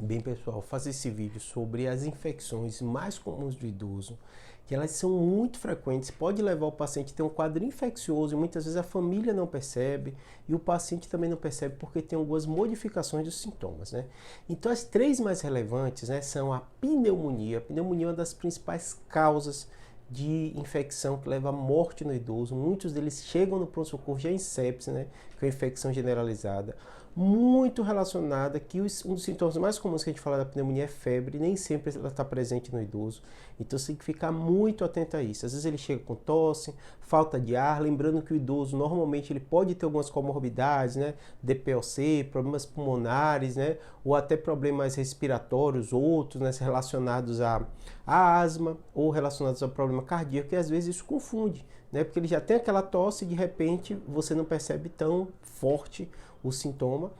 Bem, pessoal, fazer esse vídeo sobre as infecções mais comuns do idoso, que elas são muito frequentes, pode levar o paciente a ter um quadro infeccioso e muitas vezes a família não percebe e o paciente também não percebe porque tem algumas modificações dos sintomas, né? Então as três mais relevantes, né, são a pneumonia. A pneumonia é uma das principais causas de infecção que leva à morte no idoso. Muitos deles chegam no pronto-socorro já em sepse, né, que é uma infecção generalizada, muito relacionada, que um dos sintomas mais comuns que a gente fala da pneumonia é febre, nem sempre ela está presente no idoso, então você tem que ficar muito atento a isso. Às vezes ele chega com tosse, falta de ar, lembrando que o idoso normalmente ele pode ter algumas comorbidades, né, DPOC, problemas pulmonares, né, ou até problemas respiratórios, outros, né, relacionados a asma ou relacionados ao problema cardíaco, e às vezes isso confunde, né, porque ele já tem aquela tosse e de repente você não percebe tão forte o sintoma,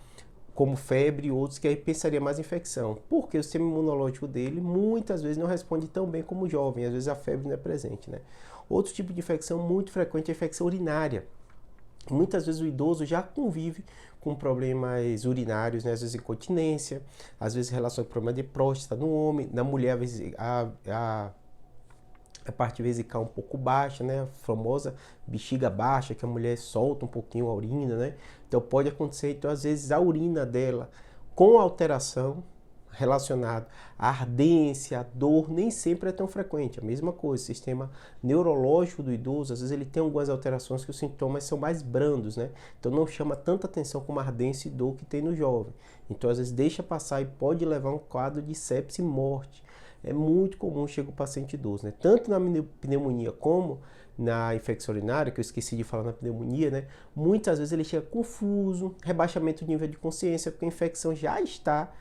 como febre e outros, que aí pensaria mais em infecção, porque o sistema imunológico dele muitas vezes não responde tão bem como o jovem, às vezes a febre não é presente, né? Outro tipo de infecção muito frequente é a infecção urinária. Muitas vezes o idoso já convive com problemas urinários, né? Às vezes incontinência, às vezes relação com problema de próstata no homem, na mulher, às vezes a parte vesical um pouco baixa, né? A famosa bexiga baixa, que a mulher solta um pouquinho a urina, né? Então pode acontecer, então às vezes a urina dela com alteração relacionada à ardência, à dor, nem sempre é tão frequente. A mesma coisa, o sistema neurológico do idoso, às vezes ele tem algumas alterações que os sintomas são mais brandos, né? Então não chama tanta atenção como a ardência e dor que tem no jovem. Então às vezes deixa passar e pode levar a um quadro de sepse e morte. É muito comum chegar o paciente idoso, né? Tanto na pneumonia como na infecção urinária, que eu esqueci de falar na pneumonia, né? Muitas vezes ele chega confuso, rebaixamento de nível de consciência, porque a infecção já está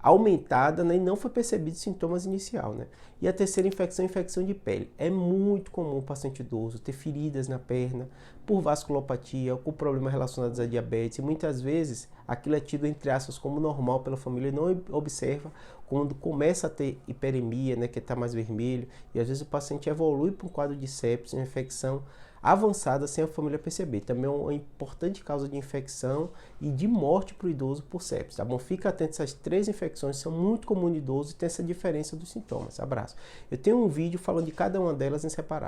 aumentada, né, e não foi percebido sintomas inicial, né? E a terceira infecção é a infecção de pele. É muito comum o paciente idoso ter feridas na perna por vasculopatia ou com problemas relacionados à diabetes, e muitas vezes aquilo é tido, entre aspas, como normal pela família e não observa quando começa a ter hiperemia, né, que está mais vermelho, e às vezes o paciente evolui para um quadro de sepsis, uma infecção avançada sem a família perceber. Também é uma importante causa de infecção e de morte para o idoso por sepsis, tá bom? Fica atento, essas três infecções são muito comuns no idoso e tem essa diferença dos sintomas. Abraço. Eu tenho um vídeo falando de cada uma delas em separado.